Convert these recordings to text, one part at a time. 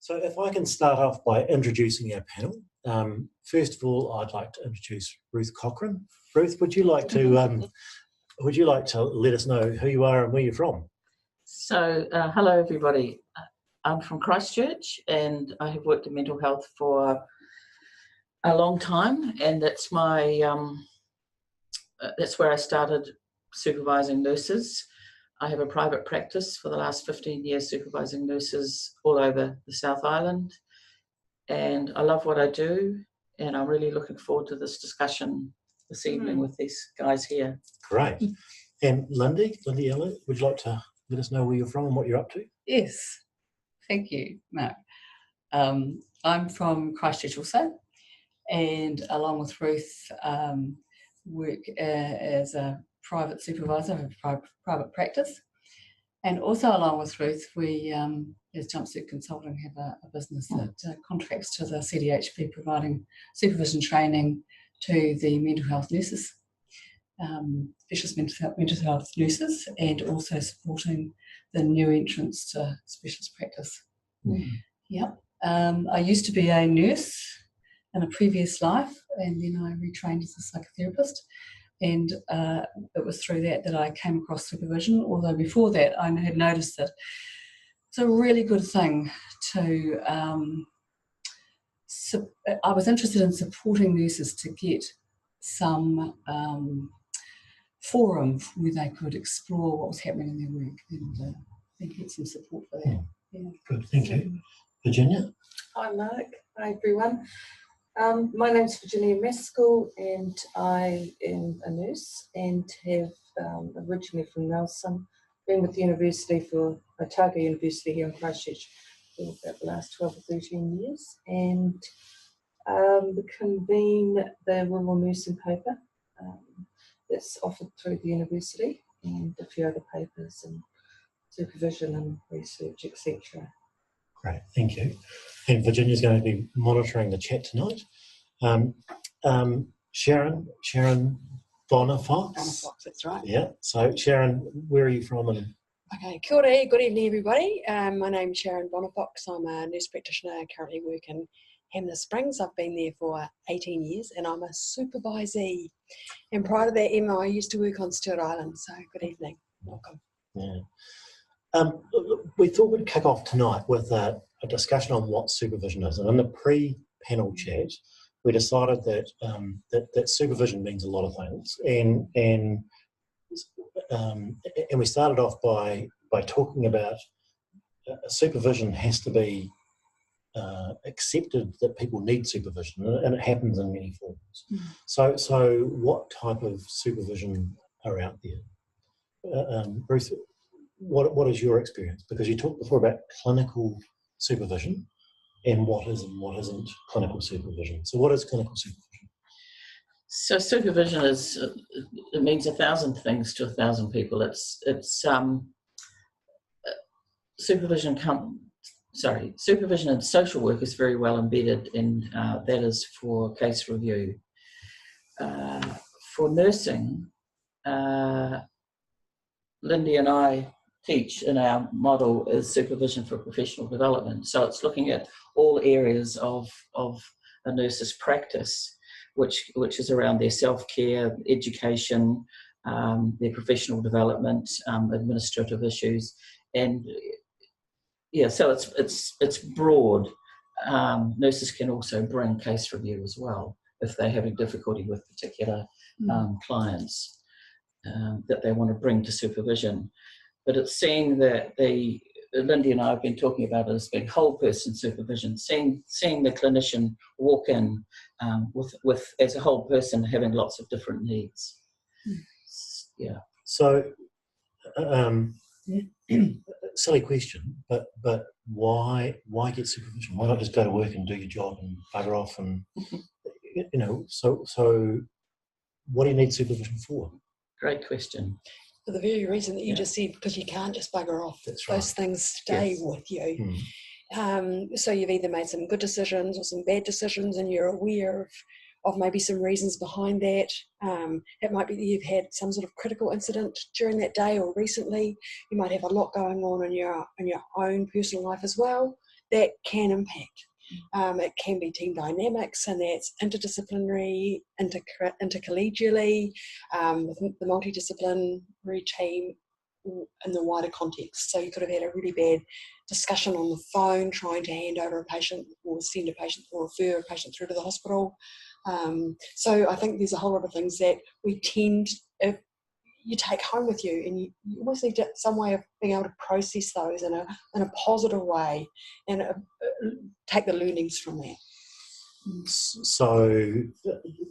So if I can start off by introducing our panel. First of all, I'd like to introduce Ruth Cochrane. Ruth, would you like to let us know who you are and where you're from? So, hello everybody. I'm from Christchurch and I have worked in mental health for a long time, and that's my that's where I started supervising nurses. I have a private practice for the last 15 years supervising nurses all over the South Island, and I love what I do, and I'm really looking forward to this discussion this evening with these guys here. Great. And Lindy Elliot, would you like to let us know where you're from and what you're up to? Yes, thank you, Mark. I'm from Christchurch also, and along with Ruth, work as a private supervisor of a private practice. And also along with Ruth, we, as Jumpsuit Consulting, have a business that contracts to the CDHP, providing supervision training to the mental health nurses, specialist mental health nurses, and also supporting the new entrants to specialist practice. Yep. I used to be a nurse in a previous life, and then I retrained as a psychotherapist. And it was through that I came across supervision, although before that I had noticed that it's a really good thing to, I was interested in supporting nurses to get some forum where they could explore what was happening in their work and get some support for that. Yeah. Good, thank you. Virginia? Hi Mark, hi everyone. My name's Virginia Maskill, and I am a nurse and have originally from Nelson, been with the university for Otago University here in Christchurch for about the last 12 or 13 years, and convene the rural nursing paper that's offered through the university, and a few other papers and supervision and research, etc. Great, thank you. And Virginia's going to be monitoring the chat tonight. Sharron Bonnafoux. Bonnafoux, that's right. Yeah, so Sharron, where are you from? Okay, kia ora, good evening everybody. My name's Sharron Bonnafoux. I'm a nurse practitioner. I currently work in Hanmer Springs. I've been there for 18 years and I'm a supervisee. And prior to that, Emma, I used to work on Stewart Island, so good evening. Welcome. Yeah. We thought we'd kick off tonight with a discussion on what supervision is. And in the pre-panel chat, we decided that that supervision means a lot of things. And we started off by talking about supervision has to be accepted that people need supervision, and it happens in many forms. So what type of supervision are out there? Bruce, what is your experience? Because you talked before about clinical supervision and what is and what isn't clinical supervision. So what is clinical supervision? So supervision is, it means 1,000 things to 1,000 people. It's supervision in social work is very well embedded in, that is for case review. For nursing, Lindy and I teach in our model is supervision for professional development. So it's looking at all areas of a nurse's practice, which is around their self-care, education, their professional development, administrative issues, and yeah, so it's broad. Nurses can also bring case review as well if they're having difficulty with particular clients that they want to bring to supervision. But it's seeing that Lindy and I have been talking about it as being whole person supervision, seeing the clinician walk in with as a whole person having lots of different needs. Yeah. So, silly question, but why get supervision? Why not just go to work and do your job and bugger off? And so what do you need supervision for? Great question. For the very reason that you just said, because you can't just bugger off. That's right. Those things stay with you. So you've either made some good decisions or some bad decisions, and you're aware of maybe some reasons behind that. It might be that you've had some sort of critical incident during that day or recently. You might have a lot going on in your own personal life as well that can impact. It can be team dynamics, and that's interdisciplinary, intercollegially, with the multidisciplinary team in the wider context. So you could have had a really bad discussion on the phone trying to hand over a patient or send a patient or refer a patient through to the hospital. So I think there's a whole lot of things that we tend, if you take home with you, and you always need some way of being able to process those in a positive way and take the learnings from that. So,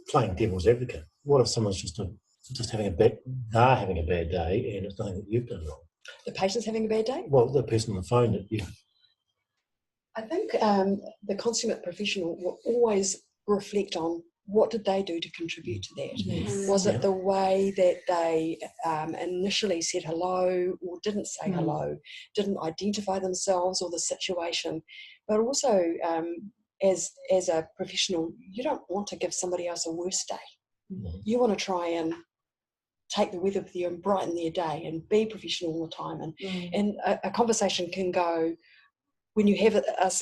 playing devil's advocate, what if someone's just having a bad day, and it's nothing that you've done wrong? The patient's having a bad day? Well, the person on the phone that you... I think the consummate professional will always reflect on what did they do to contribute to that. Yes. Was it the way that they initially said hello or didn't say hello, didn't identify themselves or the situation? But also, as a professional, you don't want to give somebody else a worse day. You want to try and take the weather with you and brighten their day and be professional all the time. And a conversation can go, when you have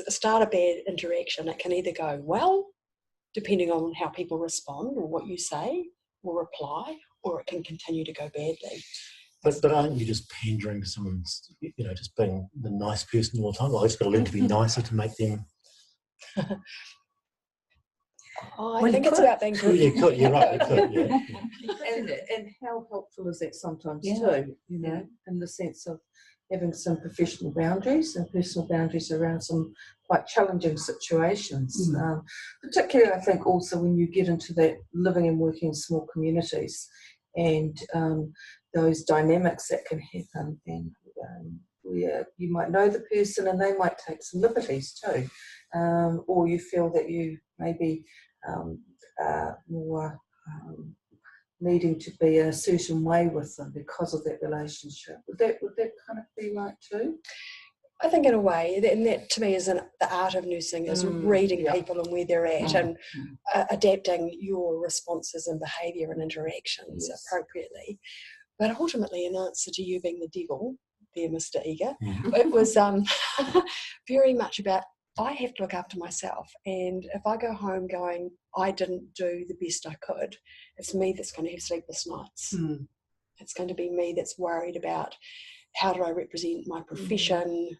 start a bad interaction, it can either go well, depending on how people respond or what you say or reply, or it can continue to go badly. But aren't you just pandering to someone's, just being the nice person all the time? Well, I just got to learn to be nicer to make them... I think it's about being good. You're right, you could, yeah. And how helpful is that sometimes too, in the sense of having some professional boundaries and personal boundaries around some quite challenging situations. Particularly, I think, also when you get into that living and working in small communities and those dynamics that can happen, and where you might know the person and they might take some liberties too, or you feel that you maybe more needing to be in a certain way with them because of that relationship. Would that kind of be right too? I think in a way, and that to me is the art of nursing, is reading people and where they're at and adapting your responses and behaviour and interactions appropriately. But ultimately, in answer to you being the devil, there, Mr. Eager, it was very much about, I have to look after myself, and if I go home going, I didn't do the best I could, it's me that's going to have sleepless nights. It's going to be me that's worried about how do I represent my profession,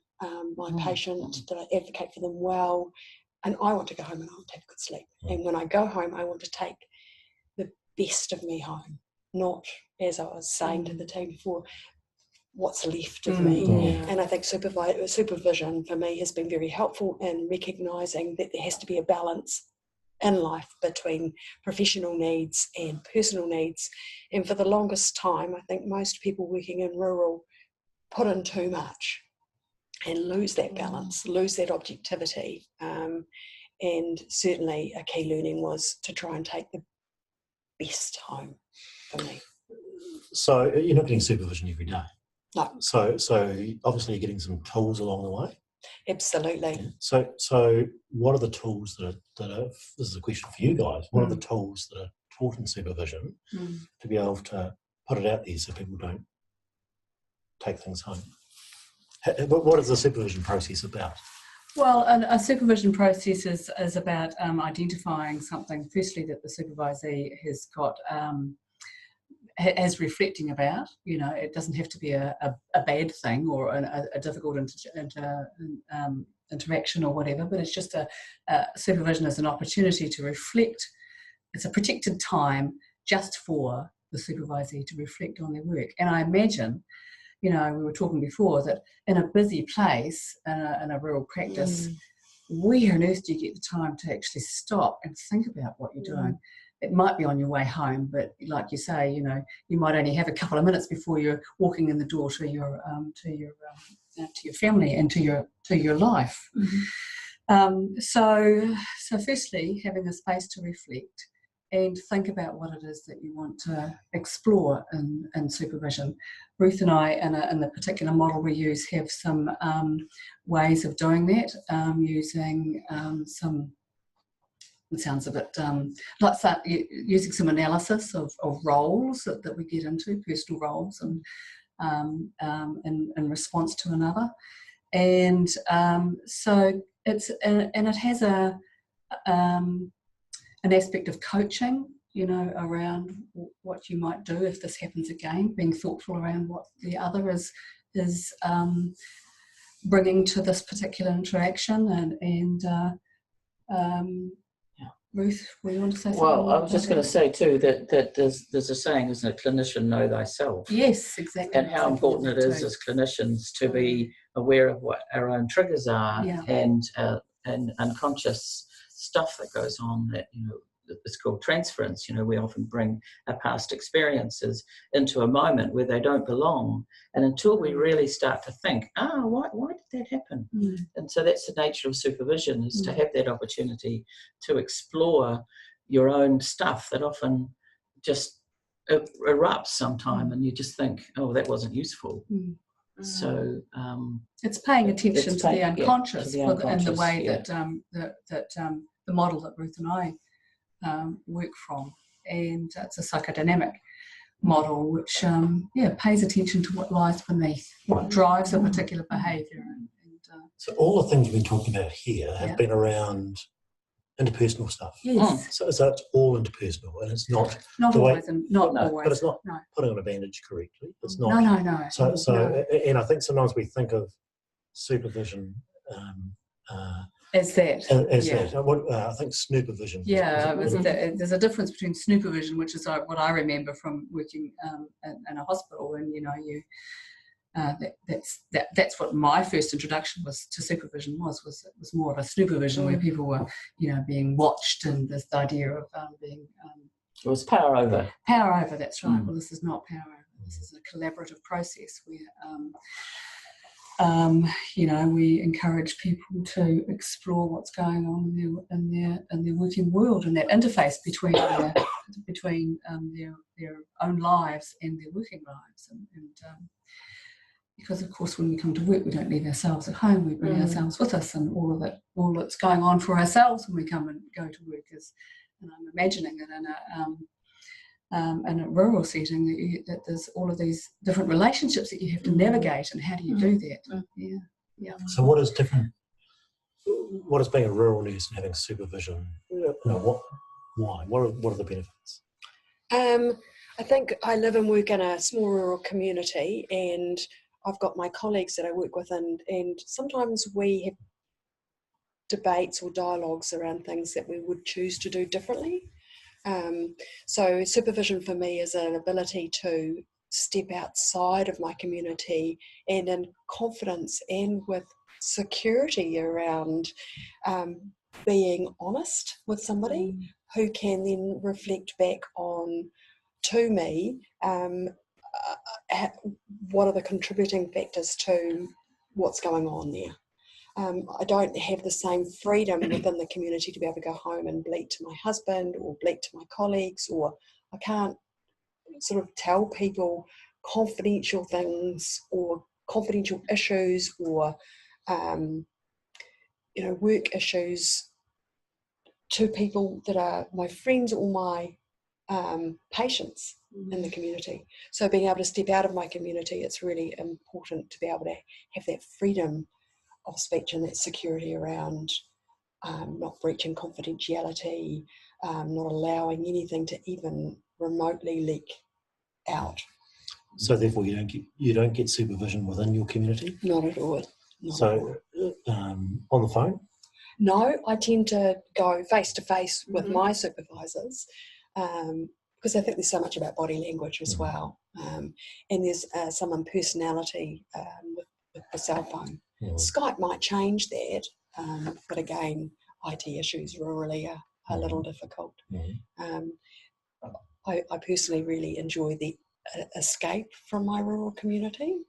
my patient, did I advocate for them well, and I want to go home and I want to have a good sleep. And when I go home, I want to take the best of me home, not, as I was saying to the team before, what's left of me. And I think supervision for me has been very helpful in recognising that there has to be a balance in life between professional needs and personal needs. And for the longest time, I think most people working in rural put in too much and lose that balance, lose that objectivity. And certainly a key learning was to try and take the best home for me. So you're not getting supervision every day? No. So obviously you're getting some tools along the way? Absolutely. Yeah. So what are the tools that are, this is a question for you guys, what are the tools that are taught in supervision to be able to put it out there so people don't take things home? What is the supervision process about? Well, a supervision process is about identifying something, firstly, that the supervisee has got, as reflecting about. It doesn't have to be a bad thing or a difficult interaction or whatever, but it's just a supervision as an opportunity to reflect. It's a protected time just for the supervisee to reflect on their work. And I imagine, we were talking before, that in a busy place, in a rural practice, where on earth do you get the time to actually stop and think about what you're doing? It might be on your way home, but like you say, you might only have a couple of minutes before you're walking in the door to your family and to your life. So firstly, having a space to reflect and think about what it is that you want to explore in supervision. Ruth and I, in the particular model we use, have some ways of doing that, using some. It sounds a bit like that, using some analysis of roles that we get into, personal roles, and in response to another. And so and it has an aspect of coaching, you know, around what you might do if this happens again, being thoughtful around what the other is bringing to this particular interaction, and Ruth, what do you want to say? Well, I was just going to say too that there's a saying, isn't it? Clinician, know thyself. Yes, exactly. And how important it is as clinicians to be aware of what our own triggers are, and unconscious stuff that goes on that, you know, it's called transference. You know, we often bring our past experiences into a moment where they don't belong, and until we really start to think, why did that happen? And so that's the nature of supervision, is to have that opportunity to explore your own stuff that often just erupts sometime, and you just think, oh, that wasn't useful. So it's paying attention to the unconscious, in the way that the model that Ruth and I work from, and it's a psychodynamic model which pays attention to what lies beneath, what drives a particular behaviour. So all the things we've been talking about here have been around interpersonal stuff. Yes. So it's all interpersonal, and it's not always, but it's not putting on a bandage correctly. It's not. No. So and I think sometimes we think of supervision as that. I think supervision. There's a difference between supervision, which is what I remember from working in a hospital, and you know, that's what my first introduction was to supervision was more of a supervision where people were, you know, being watched, and this idea of being it was power over. That's right. Well, this is not power over. This is a collaborative process where you know, we encourage people to explore what's going on in their working world, and that interface between their own lives and their working lives, and because of course when we come to work we don't leave ourselves at home, we bring ourselves with us, and all that's going on for ourselves when we come and go to work is, and I'm imagining it in a rural setting, that there's all of these different relationships that you have to navigate, and how do you do that? Yeah. So what is different? What is being a rural nurse and having supervision? You know, why? What are the benefits? I think I live and work in a small rural community, and I've got my colleagues that I work with, and sometimes we have debates or dialogues around things that we would choose to do differently. So supervision for me is an ability to step outside of my community, and in confidence and with security around being honest with somebody who can then reflect back on to me what are the contributing factors to what's going on there. I don't have the same freedom within the community to be able to go home and bleat to my husband or bleat to my colleagues, or I can't sort of tell people confidential things or confidential issues or you know, work issues to people that are my friends or my patients in the community. So being able to step out of my community, it's really important to be able to have that freedom of speech and that security around not breaching confidentiality, not allowing anything to even remotely leak out. So therefore you don't get supervision within your community? Not at all. On the phone? No, I tend to go face to face with my supervisors, because I think there's so much about body language as well, and there's some impersonality with the cell phone. Skype might change that, but again, IT issues rurally are a little difficult. I personally really enjoy the escape from my rural community,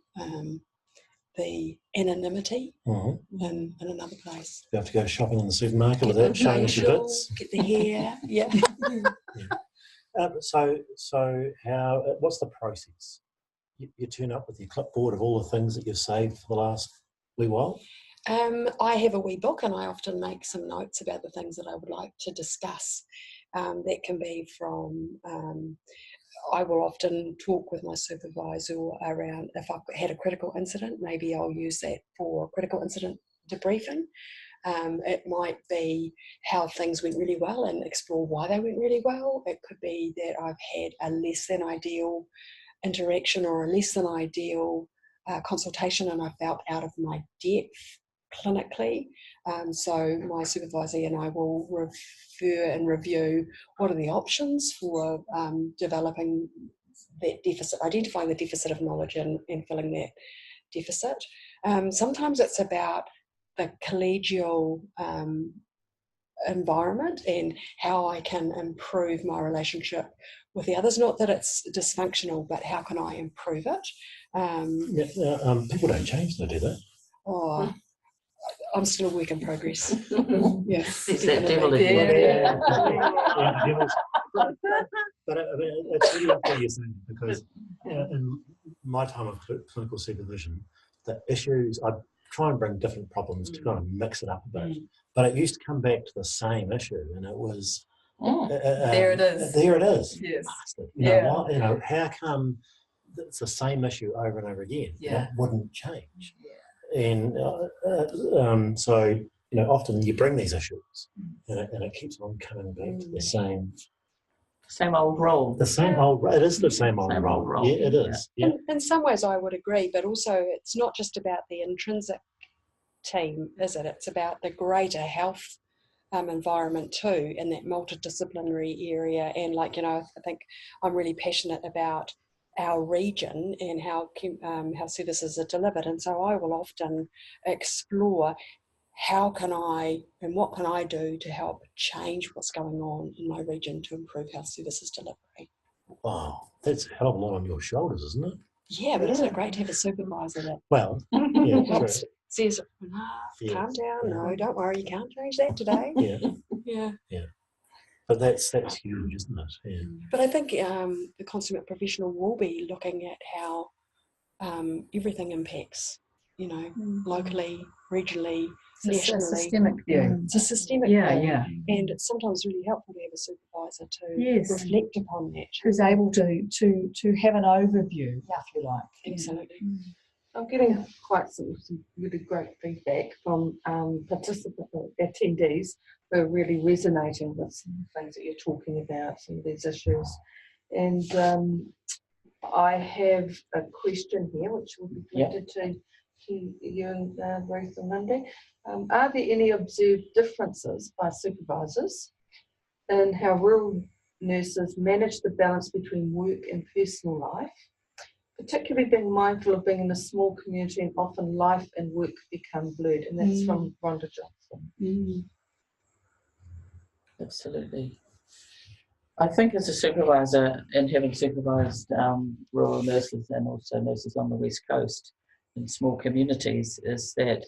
the anonymity in another place. You have to go shopping in the supermarket without showing us your bits. Get the hair, So how? What's the process? You turn up with your clipboard of all the things that you've saved for the last wee while? I have a wee book, and I often make some notes about the things that I would like to discuss. That can be from, I will often talk with my supervisor around if I've had a critical incident, maybe I'll use that for critical incident debriefing. It might be how things went really well and explore why they went really well. It could be that I've had a less than ideal interaction or a less than ideal consultation and I felt out of my depth clinically. So my supervisor and I will refer and review what are the options for developing that deficit, identifying the deficit of knowledge and filling that deficit. Sometimes it's about the collegial environment and how I can improve my relationship with the others. Not that it's dysfunctional, but how can I improve it? People don't change, though, do they? Oh, I'm still a work in progress. Yes, It's that devil in you. But it's really what you're saying, because in my time of clinical supervision, the issues, I try and bring different problems to kind of mix it up a bit, but it used to come back to the same issue, and it was there it is. There it is. Yes. You know, how come it's the same issue over and over again? Yeah. It wouldn't change. And so, often you bring these issues and it keeps on coming back to the same old role. The same old, it is the same old role. Yeah, it is. Yeah. In some ways I would agree, but also it's not just about the intrinsic team, is it? It's about the greater health environment too, in that multidisciplinary area. And I think I'm really passionate about our region and how services are delivered, and so I will often explore how can I and what can I do to help change what's going on in my region to improve health services delivery. Wow, that's a hell of a lot on your shoulders, isn't it? Yeah, but isn't it great to have a supervisor that says, calm down, no, don't worry, you can't change that today. Yeah. But that's huge, isn't it? Yeah. But I think the consummate professional will be looking at how everything impacts, locally, regionally, nationally. It's a systemic view. It's a systemic view. And it's sometimes really helpful to have a supervisor to reflect upon that. Who's able to have an overview, if you like. Absolutely. I'm getting quite some really great feedback from attendees who are really resonating with some of the things that you're talking about, some of these issues. And I have a question here, which will be directed to you and Ruth and Lindy. Are there any observed differences by supervisors in how rural nurses manage the balance between work and personal life, particularly being mindful of being in a small community and often life and work become blurred? And that's from Rhonda Johnson. Absolutely. I think as a supervisor, and having supervised rural nurses and also nurses on the West Coast in small communities, is that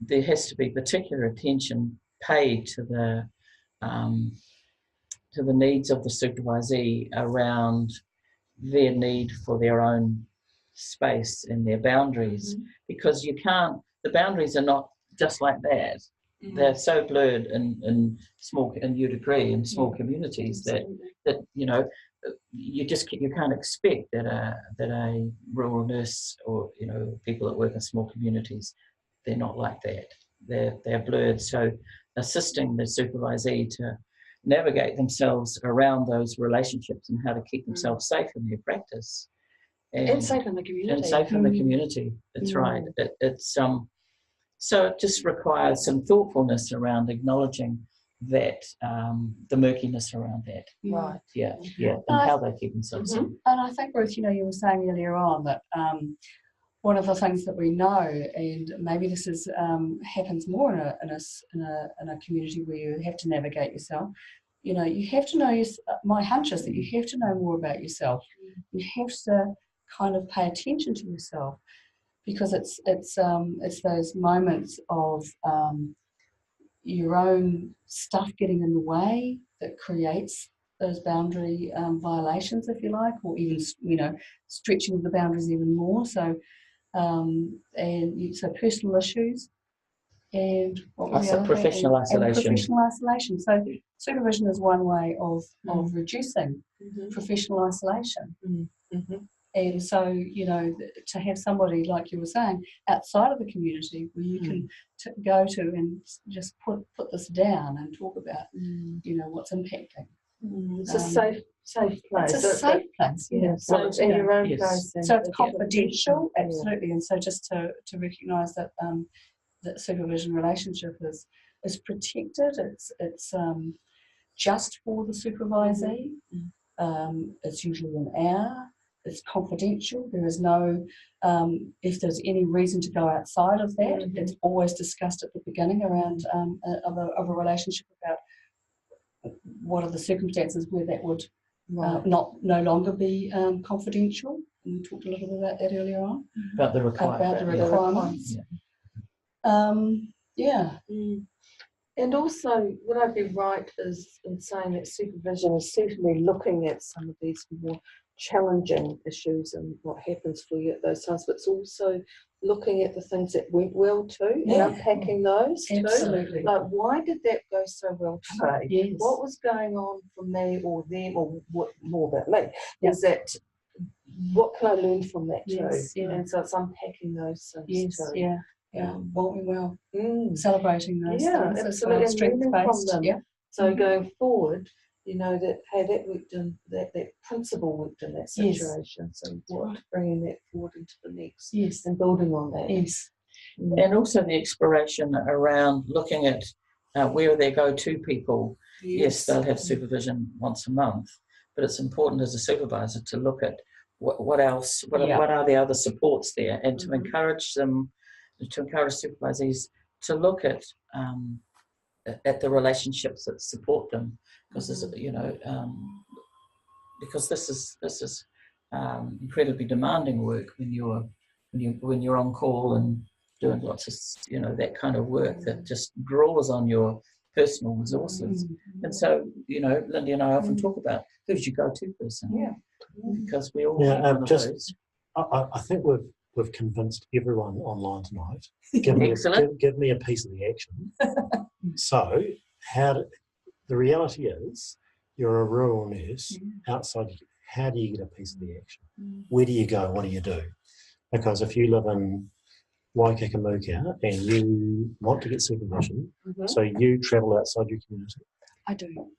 there has to be particular attention paid to the needs of the supervisee around their need for their own space and their boundaries, because the boundaries are not just like that. They're so blurred in small, and you'd agree, in small communities that you can't expect that a rural nurse or people that work in small communities, they're not like that. They're blurred. So assisting the supervisee to navigate themselves around those relationships and how to keep themselves safe in their practice and safe in the community. And safe in the community. That's right. So it just requires some thoughtfulness around acknowledging that the murkiness around that. Right. Yeah. And how they keep themselves safe. And I think, Ruth, you were saying earlier on that one of the things that we know, and maybe this is happens more in a community where you have to navigate yourself. You have to know. My hunch is that you have to know more about yourself. You have to kind of pay attention to yourself, because it's those moments of your own stuff getting in the way that creates those boundary violations, if you like, or even stretching the boundaries even more. So so personal issues and professional isolation. And professional isolation. So supervision is one way of reducing professional isolation. And so, to have somebody, like you were saying, outside of the community where you can go to and just put this down and talk about, what's impacting. It's a safe place. It's a safe place, yeah. So it's in your own yes. place. And So it's confidential, absolutely. And so just to recognise that that supervision relationship is protected. It's just for the supervisee. It's usually an hour. It's confidential. There is no, if there's any reason to go outside of that, it's always discussed at the beginning around of a relationship about what are the circumstances where that would no longer be confidential. And we talked a little bit about that earlier on. About the requirements. And also, would I be right in saying that supervision is certainly looking at some of these more challenging issues and what happens for you at those times, but it's also looking at the things that went well too and unpacking those too. Absolutely. Like, why did that go so well today? Yes. What was going on for me or them, or what more about me? Is that what can I learn from that too? And so it's unpacking those things too. Well, celebrating those things. Absolutely. Strength-based. So going forward, that that worked in that principle worked in that situation. So bringing that forward into the next, and building on that. And also the exploration around looking at where are their go-to people. Yes, they'll have supervision once a month, but it's important as a supervisor to look at what else, what are the other supports there, and to encourage them, to encourage supervisees to look at the relationships that support them, because this, because this is incredibly demanding work when you're on call and doing lots of that kind of work that just draws on your personal resources. And so Lindy and I often talk about who's your go-to person, because we all need one of those. I think we've convinced everyone online tonight. Give me a piece of the action. So the reality is, you're a rural nurse outside. How do you get a piece of the action? Where do you go? What do you do? Because if you live in Waikakamooka and you want to get supervision, so you travel outside your community. I do.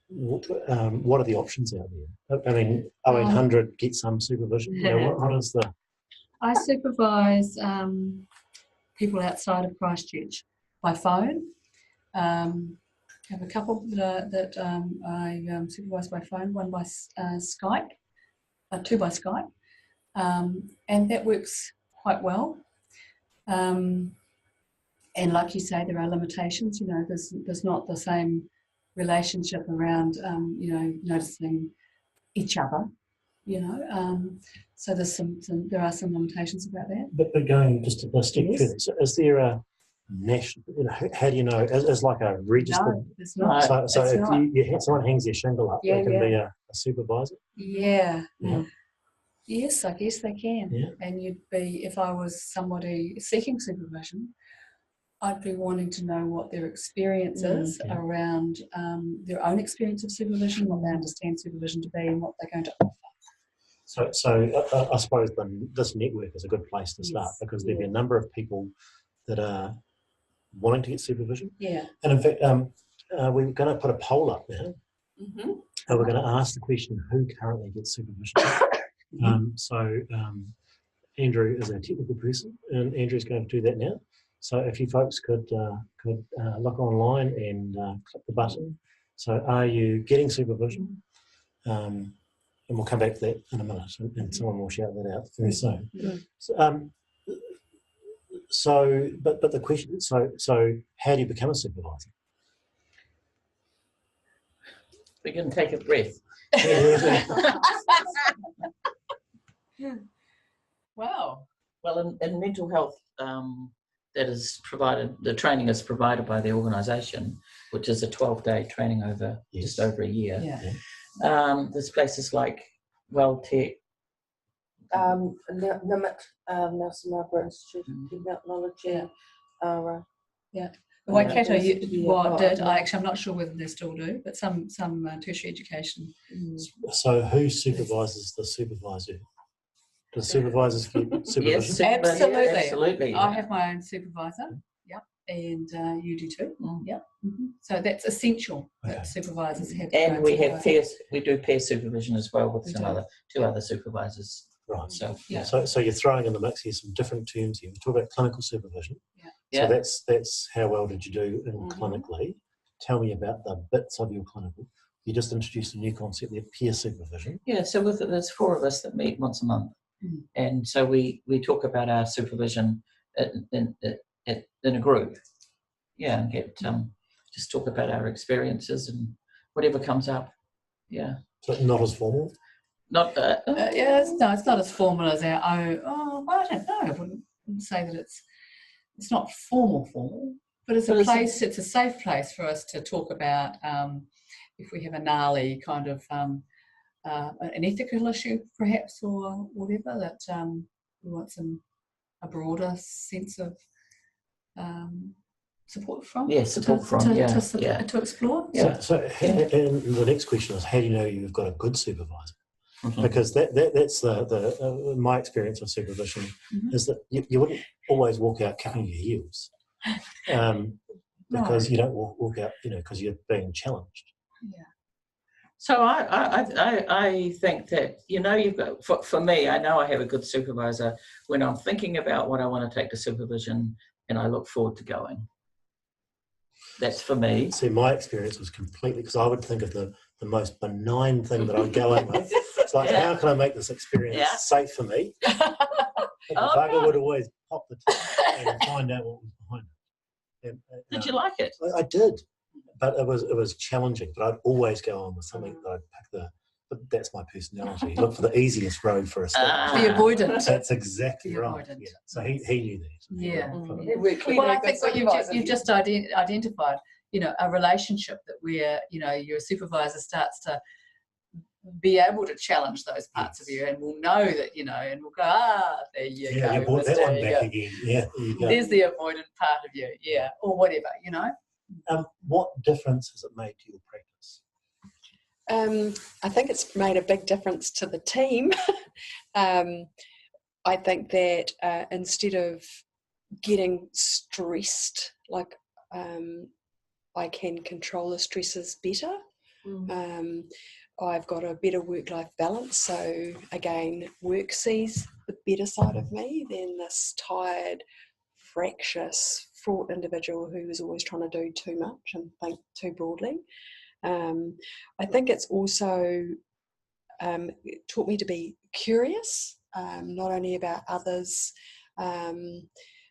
What are the options out there? I mean, 0800 get some supervision. What is the? I supervise people outside of Christchurch by phone. I have a couple that I supervise by phone, one by Skype, two by Skype, and that works quite well. And like you say, there are limitations. There's not the same relationship around noticing each other. So there are some limitations about that. But going just a step further, so is there a national? How do you know? Is like a registered? No, it's not. So if someone hangs their shingle up, they can be a supervisor. Yes, I guess they can. Yeah. And you'd be, if I was somebody seeking supervision, I'd be wanting to know what their experience is around their own experience of supervision, what they understand supervision to be, and what they're going to offer. So I suppose this network is a good place to start, because there'll be a number of people that are wanting to get supervision. Yeah. And in fact, we're going to put a poll up now. And we're going to ask the question, who currently gets supervision? Andrew is our technical person, and Andrew's going to do that now. So if you folks could look online and click the button. So are you getting supervision? And we'll come back to that in a minute, and someone will shout that out very soon. But the question, so how do you become a supervisor? We can take a breath. Wow. Well, in mental health, that is provided. The training is provided by the organisation, which is a 12-day training over just over a year. There's places like WellTech, NIMIT, Nelson Margaret Institute of Technology. Waikato did. I'm not sure whether they still do, but some tertiary education. So who supervises the supervisor? Do supervisors get supervision? Yes, supervisor, Absolutely. absolutely. I have my own supervisor, and you do too. So that's essential that supervisors have. And we have we do peer supervision as well with two other supervisors. Right. So So you're throwing in the mix here some different terms here. We talk about clinical supervision. Yeah. So that's how well did you do in clinically? Tell me about the bits of your clinical. You just introduced a new concept there, peer supervision. Yeah, so there's 4 of us that meet once a month. And so we talk about our supervision in a group. Yeah, and get just talk about our experiences and whatever comes up. Yeah. So not as formal? Not it's not as formal as our own. Oh, well, I don't know. I wouldn't say that it's not formal, but it's it's a safe place for us to talk about if we have a gnarly kind of an ethical issue, perhaps, or whatever, that we want a broader sense of support from. Yeah, support from. To explore. Yeah. So and the next question is, how do you know you've got a good supervisor? Because that's the my experience of supervision is that you wouldn't always walk out kicking your heels because you don't walk out, because you're being challenged. Yeah. So I think that you've got for me, I know I have a good supervisor when I'm thinking about what I want to take to supervision and I look forward to going. That's for me. See, my experience was completely, because I would think of the most benign thing that I'd go in with. It's like, how can I make this experience safe for me? And the bugger would always pop the top and find out what was behind it. Did you like it? I did, but it was challenging. But I'd always go on with something that I'd pick but that's my personality. Look for the easiest road for a start. The avoidant. That's exactly the right. Avoidant. Yeah. So he knew that. Yeah. Well, I think what you've just identified, a relationship that where, your supervisor starts to be able to challenge those parts of you, and we'll know that, and we'll go, there you go. Yeah, you brought that one back again. Yeah, there you go. There's the avoidant part of you, or whatever, What difference has it made to your practice? I think it's made a big difference to the team. I think that instead of getting stressed, I can control the stresses better. I've got a better work-life balance. So again, work sees the better side of me than this tired, fractious, fraught individual who is always trying to do too much and think too broadly. I think it's also taught me to be curious, not only about others,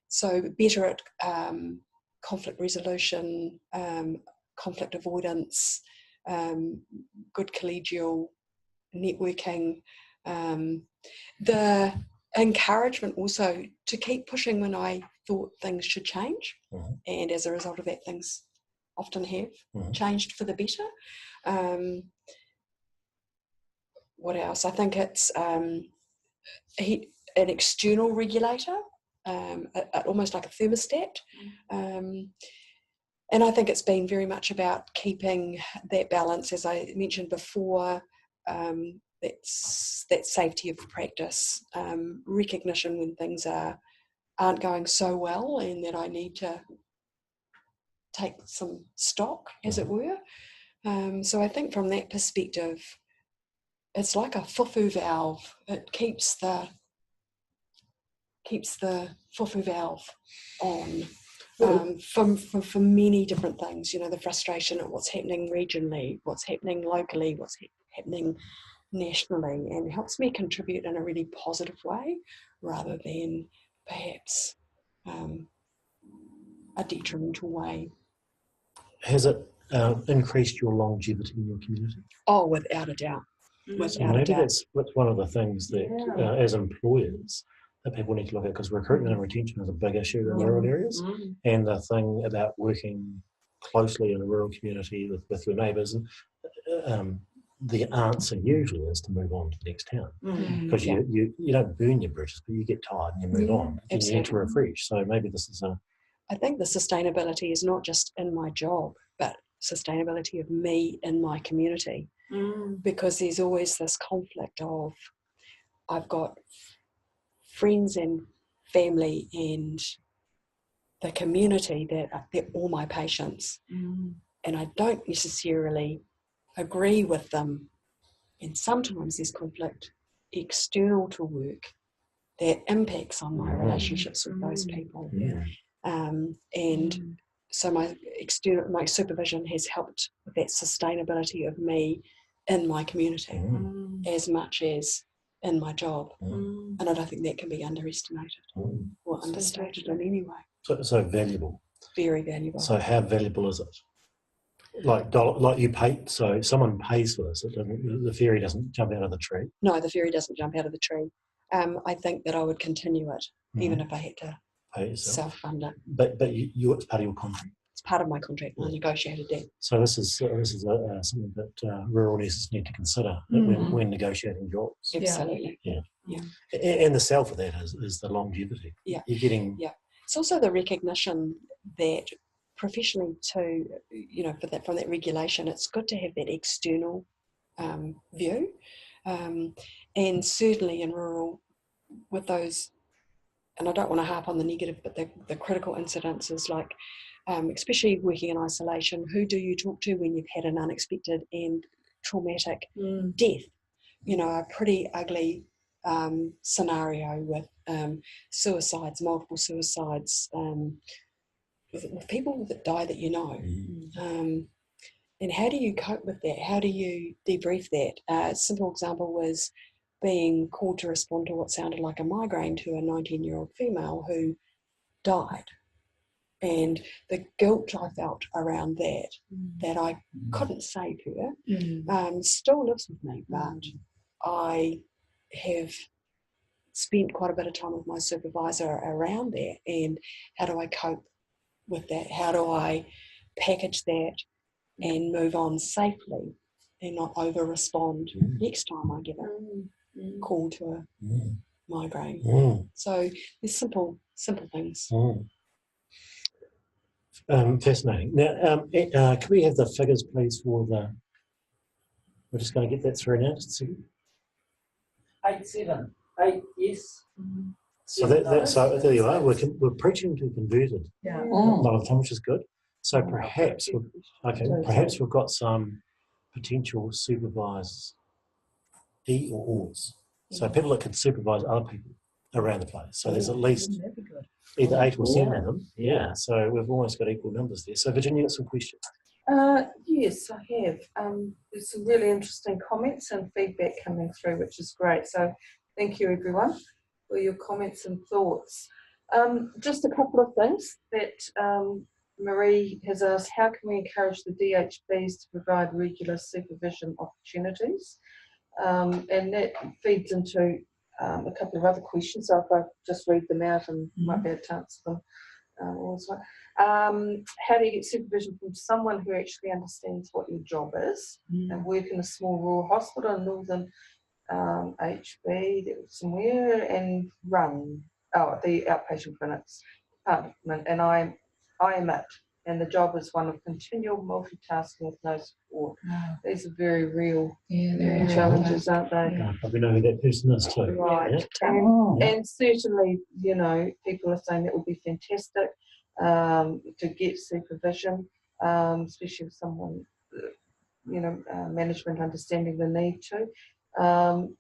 so better at conflict resolution, conflict avoidance, good collegial networking, the encouragement also to keep pushing when I thought things should change, and as a result of that, things often have changed for the better. What else? I think it's an external regulator, almost like a thermostat. And I think it's been very much about keeping that balance, as I mentioned before, that safety of practice, recognition when things aren't going so well and that I need to take some stock, as it were. So I think from that perspective, it's like a fufu valve. It keeps the fufu valve on for many different things. The frustration at what's happening regionally, what's happening locally, what's happening nationally, and helps me contribute in a really positive way rather than perhaps a detrimental way. Has it increased your longevity in your community? Oh, without a doubt. Maybe that's one of the things that as employers that people need to look at, because recruitment and retention is a big issue in rural areas, and the thing about working closely in a rural community with your neighbours, the answer usually is to move on to the next town, because you don't burn your bridges, but you get tired and you move on and you need to refresh. So maybe this is I think the sustainability is not just in my job, but sustainability of me in my community, because there's always this conflict of I've got friends and family and the community they're all my patients. And I don't necessarily agree with them. And sometimes there's conflict external to work that impacts on my relationships with those people. And so my supervision has helped with that sustainability of me in my community as much as in my job. And I don't think that can be underestimated or understated in any way. So valuable. Very valuable. So how valuable is it? Like you pay, so someone pays for this. The fairy doesn't jump out of the tree. No, the fairy doesn't jump out of the tree. I think that I would continue it, even if I had to self-fund it. But it's part of your contract. It's part of my contract. I negotiated that. So this is something that rural nurses need to consider when negotiating jobs. Absolutely. Yeah. And the sell for that is the longevity. Yeah. You're getting. Yeah. It's also the recognition that professionally too, from that regulation, it's good to have that external view. And certainly in rural, with those, and I don't want to harp on the negative, but the critical incidences, like especially working in isolation, who do you talk to when you've had an unexpected and traumatic death? A pretty ugly scenario with suicides, multiple suicides, with people that die that you know. And how do you cope with that? How do you debrief that? A simple example was being called to respond to what sounded like a migraine to a 19-year-old female who died. And the guilt I felt around that I couldn't save her, still lives with me. But I have spent quite a bit of time with my supervisor around that. And how do I cope with that? How do I package that and move on safely and not over-respond next time I get a call to a migraine? So there's simple things. Fascinating. Now, can we have the figures, please, for the... We're just going to get that through now. Just a second. 8 yes. So there you are. We're preaching to converted a lot of the time, which is good. So perhaps we've got some potential supervisors, E or O's. So people that can supervise other people around the place. So there's at least either 8 or 7 of them. Yeah. So we've almost got equal numbers there. So Virginia, got some questions? Yes, I have. There's some really interesting comments and feedback coming through, which is great. So thank you, everyone, for your comments and thoughts. Just a couple of things that Marie has asked: how can we encourage the DHBs to provide regular supervision opportunities? And that feeds into a couple of other questions. So if I just read them out and might be able to answer them also. How do you get supervision from someone who actually understands what your job is and work in a small rural hospital in northern HB somewhere and run the outpatient clinics department? And I am it. And the job is one of continual multitasking with no support. These are very real challenges, aren't they? I probably know who that person is too. Right. Yeah. And certainly, people are saying that would be fantastic to get supervision, especially if someone, management understanding the need to.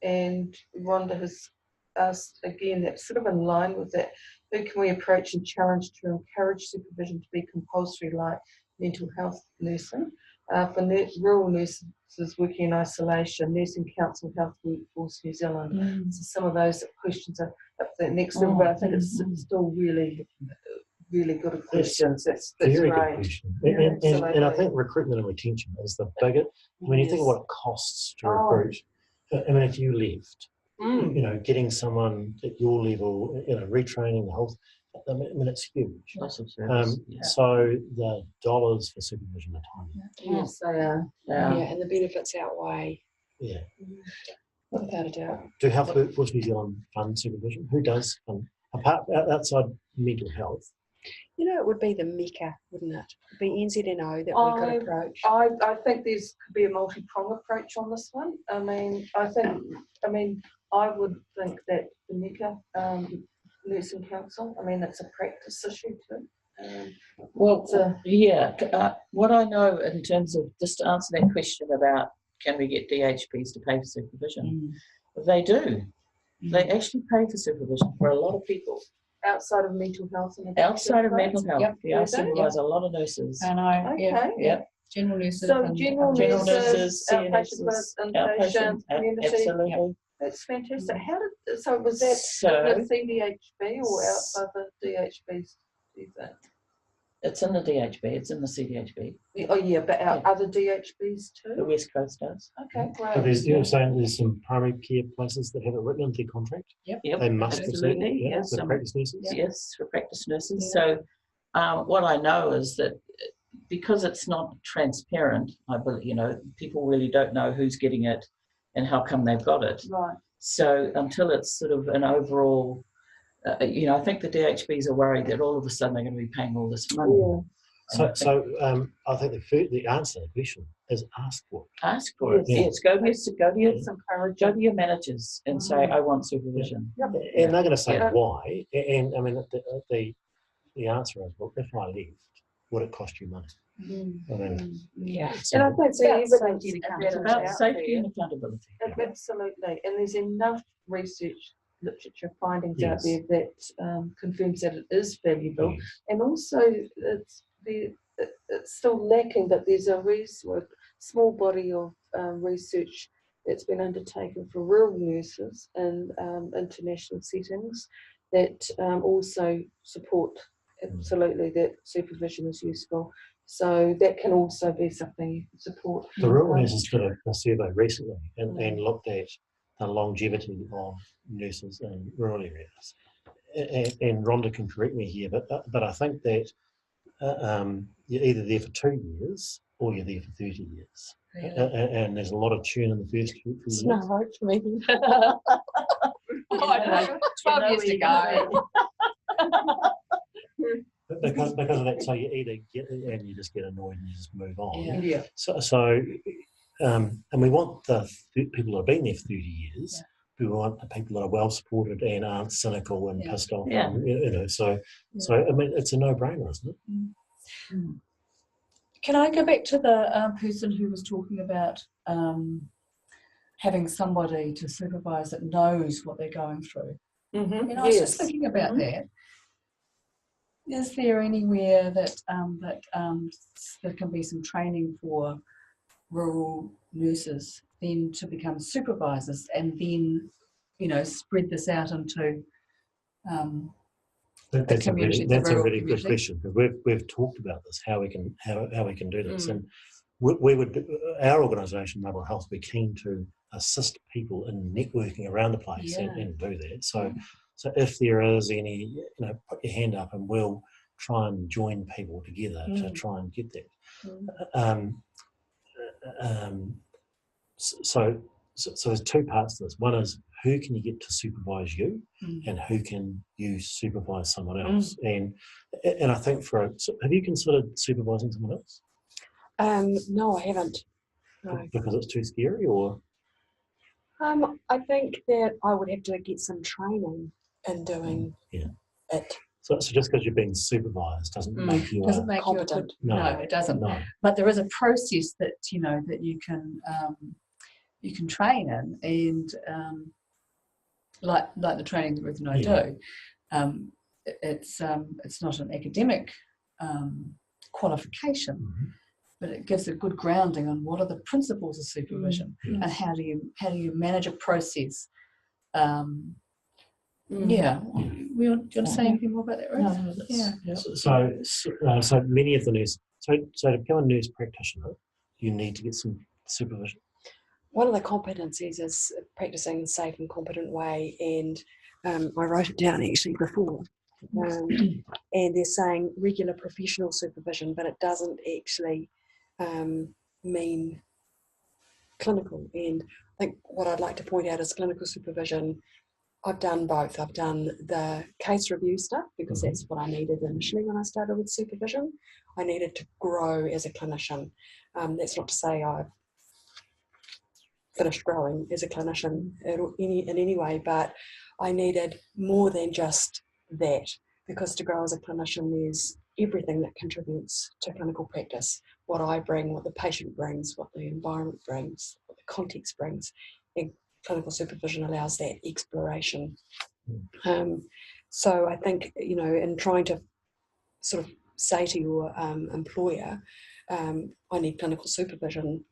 And Rhonda has asked again, that's sort of in line with that. Who can we approach and challenge to encourage supervision to be compulsory, like mental health nursing? For rural nurses working in isolation, Nursing Council Health Workforce New Zealand. So some of those questions are up there next level, but I think it's still really good questions. That's very great. Good question. And I think recruitment and retention is the biggest. When you think of what it costs to recruit, I mean, if you left, getting someone at your level, retraining the whole, I mean, it's huge. So the dollars for supervision are tiny. Yes, they are. Yeah, and the benefits outweigh. Yeah. Without a doubt. Do Health Workforce New Zealand fund supervision? Who does fund? Apart outside mental health? It would be the Mecca, wouldn't it? It'd be NZNO that we could approach. I think there's could be a multi-prong approach on this one. I would think that the NECA, Nursing Council, I mean, it's a practice issue too. Well, what I know in terms of, just to answer that question about can we get DHBs to pay for supervision, they do. They actually pay for supervision for a lot of people. Outside of mental health and outside of mental health, Yep. I supervise a lot of nurses. And I, Okay. Yep. general nurses. So and, general nurses, outpatient, inpatient, community. absolutely. That's fantastic. How did, so was that in the CDHB or outside the DHBs, do you think? It's in the DHB, it's in the CDHB. Oh yeah, but our other DHBs The too? West Coast does. Okay, But great. you're saying there's some primary care places that have it written into their contract? Yep. They must Absolutely, yeah, yes. for practice nurses? Yes, for practice nurses. So what I know is that because it's not transparent, I believe, people really don't know who's getting it and how come they've got it. Right. So until it's sort of an overall, I think the DHBs are worried that all of a sudden they're going to be paying all this money. Yeah. So I think the answer to the question is ask for it. Ask for it. Yes, go to your managers and say, I want supervision. Yep. And they're going to say Yeah. why. And I mean, the answer is, well, if I left, would it cost you money? I mean, And I think the evidence safety and It's about safety and accountability. Absolutely, and there's enough research literature findings out there that confirms that it is valuable, and also it's still lacking, but there's a small body of research that's been undertaken for rural nurses in international settings that also support absolutely that supervision is useful. So that can also be something you can support. the rural nurses did a survey recently and looked at the longevity of nurses in rural areas. And Rhonda can correct me here, but I think that you're either there for 2 years or you're there for 30 years. And there's a lot of churn in the first few years. It's no hope for me. 12 years to go. Because of that, so you either get it and you just get annoyed and you just move on. Yeah. So and we want the people that have been there for 30 years. We want the people that are well supported and aren't cynical and pissed off. Yeah. And, so I mean, it's a no-brainer, isn't it? Can I go back to the person who was talking about having somebody to supervise that knows what they're going through? Mm-hmm. I was just thinking about that. Is there anywhere that there can be some training for rural nurses then to become supervisors and then, spread this out into That's a community, really good question, because we've talked about this, how we can do this, and we would, our organisation, Mobile Health, be keen to assist people in networking around the place and do that. So if there is any, put your hand up and we'll try and join people together to try and get that. So there's two parts to this. One is, who can you get to supervise you, and who can you supervise someone else? And I think have you considered supervising someone else? No, I haven't. No. Because it's too scary, or? I think that I would have to get some training in doing it. So just because you're being supervised doesn't make you competent. No, it doesn't. No. But there is a process that that you can train in, and like the training that Ruth and I do, it's not an academic qualification, but it gives a good grounding on what are the principles of supervision and how do you manage a process. You want to say anything more about that, Ruth? So many of the nurses. So to become a nurse practitioner, you need to get some supervision. One of the competencies is practicing in a safe and competent way, and I wrote it down actually before. And they're saying regular professional supervision, but it doesn't actually mean clinical. And I think what I'd like to point out is clinical supervision. I've done both. I've done the case review stuff because that's what I needed initially when I started with supervision. I needed to grow as a clinician. That's not to say I've finished growing as a clinician in any way, but I needed more than just that, because to grow as a clinician, there's everything that contributes to clinical practice. What I bring, what the patient brings, what the environment brings, what the context brings, and clinical supervision allows that exploration. So I think, in trying to sort of say to your employer, I need clinical supervision,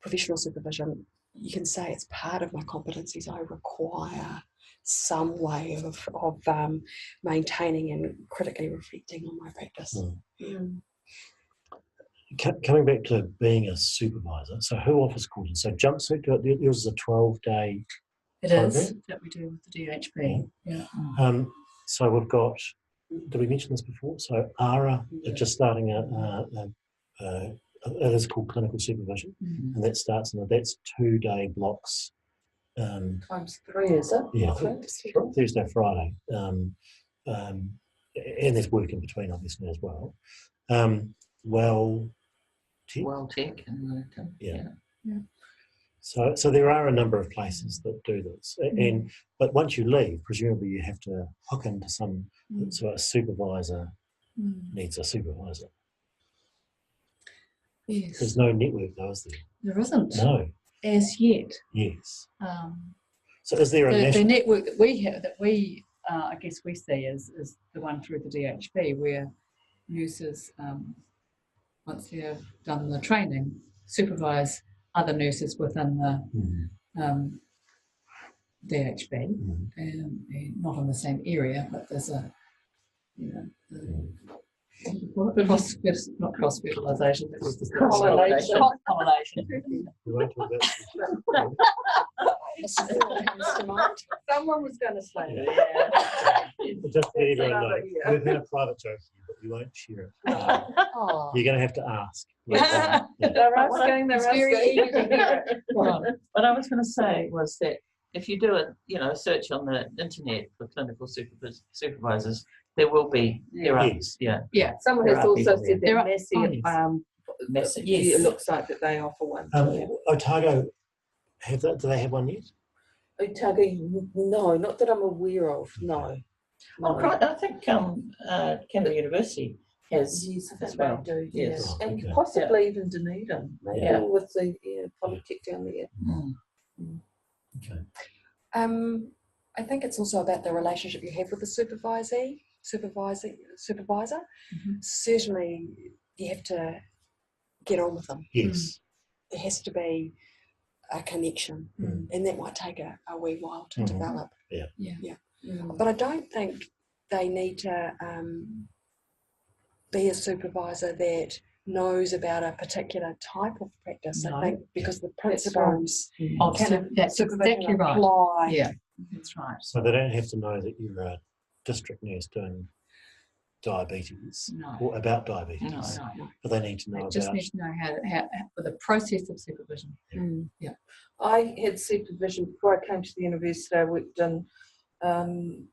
professional supervision, you can say it's part of my competencies. I require some way of maintaining and critically reflecting on my practice. Coming back to being a supervisor, so who offers courses? So Jumpsuit, yours is a 12-day It program? is that we do with the DHB. Yeah. So we've got, did we mention this before? So ARA are just starting it is called clinical supervision, and that starts that's 2-day blocks. Times 3, is it? Yeah, Thursday, Friday, and there's work in between, obviously, as well. Tech and yeah. So there are a number of places that do this, but once you leave, presumably you have to hook into some. So a supervisor needs a supervisor. Yes. There's no network, though, is there? There isn't. No. As yet. Yes. So is there the network that we have, that we I guess we see is the one through the DHB, where nurses, once they have done the training, supervise other nurses within the DHB, and not in the same area, but there's a not cross fertilisation, but Pollination. We won't talk about Someone was going to say that. Just to let everyone know, we've had a private joke here, but we won't share it. You're going to have to ask. They're asking. It's very easy to hear it. What I was going to say was that if you do a search on the internet for clinical supervisors, there will be Someone has also said there that Massive, it looks like that they offer one. Otago, do they have one yet? Otago, no, not that I'm aware of. No. I think Canberra University has as well. They do, yes. And possibly even Dunedin, maybe with the Polytech down there. Okay. I think it's also about the relationship you have with the supervisor. Certainly, you have to get on with them. Yes. There has to be a connection, and that might take a wee while to develop. But I don't think they need to be a supervisor that knows about a particular type of practice. I think because the principles that's exactly right. Apply. Yeah, that's right. So they don't have to know that you're a district nurse doing diabetes or about diabetes, but they need to know just need to know how the process of supervision. I had supervision before I came to the university. I worked in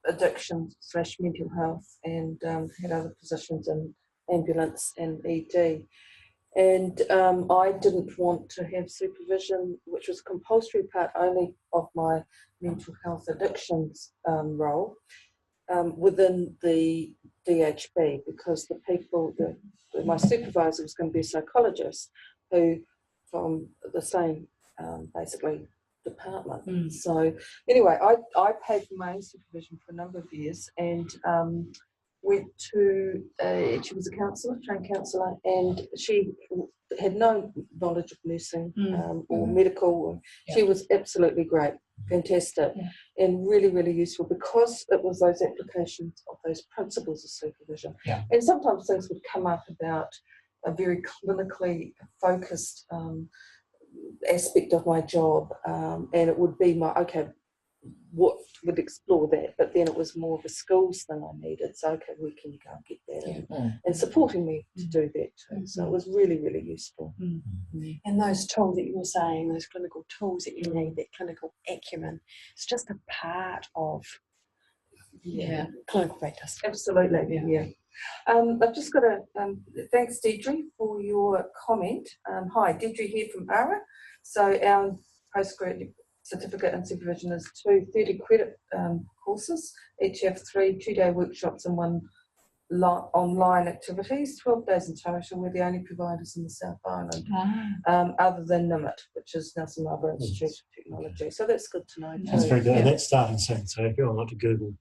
addiction/mental health and had other positions in ambulance and ED. And I didn't want to have supervision, which was a compulsory part only of my mental health addictions role, within the DHB, because the people, my supervisor was going to be a psychologist who from the same basically department. So anyway, I paid for my own supervision for a number of years, and went to she was a counsellor, trained counsellor, and she had no knowledge of nursing or medical. She was absolutely great, fantastic, and really, really useful, because it was those applications of those principles of supervision. And sometimes things would come up about a very clinically focused aspect of my job, and it would be what would explore that, but then it was more of a skills thing I needed. So where can you go and get that? And supporting me to do that too. So it was really, really useful. And those tools that you were saying, those clinical tools that you need, that clinical acumen, it's just a part of clinical practice. Absolutely, I've just got thanks Deidre for your comment. Hi, Deidre here from ARA. So our postgraduate certificate in supervision is 2 30-credit courses. Each have 3 2-day workshops and 1 online activities, 12 days in total. We're the only providers in the South Island, other than NIMIT, which is Nelson Marlborough Institute of Technology. So that's good to know too. That's very good, and that's starting soon. So if you want to Google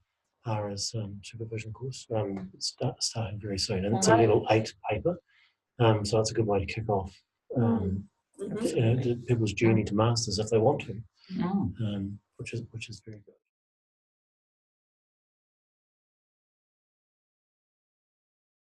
Hara's supervision course, it's starting very soon, and it's a level 8 paper. So it's a good way to kick off people's journey to masters if they want to, which is very good.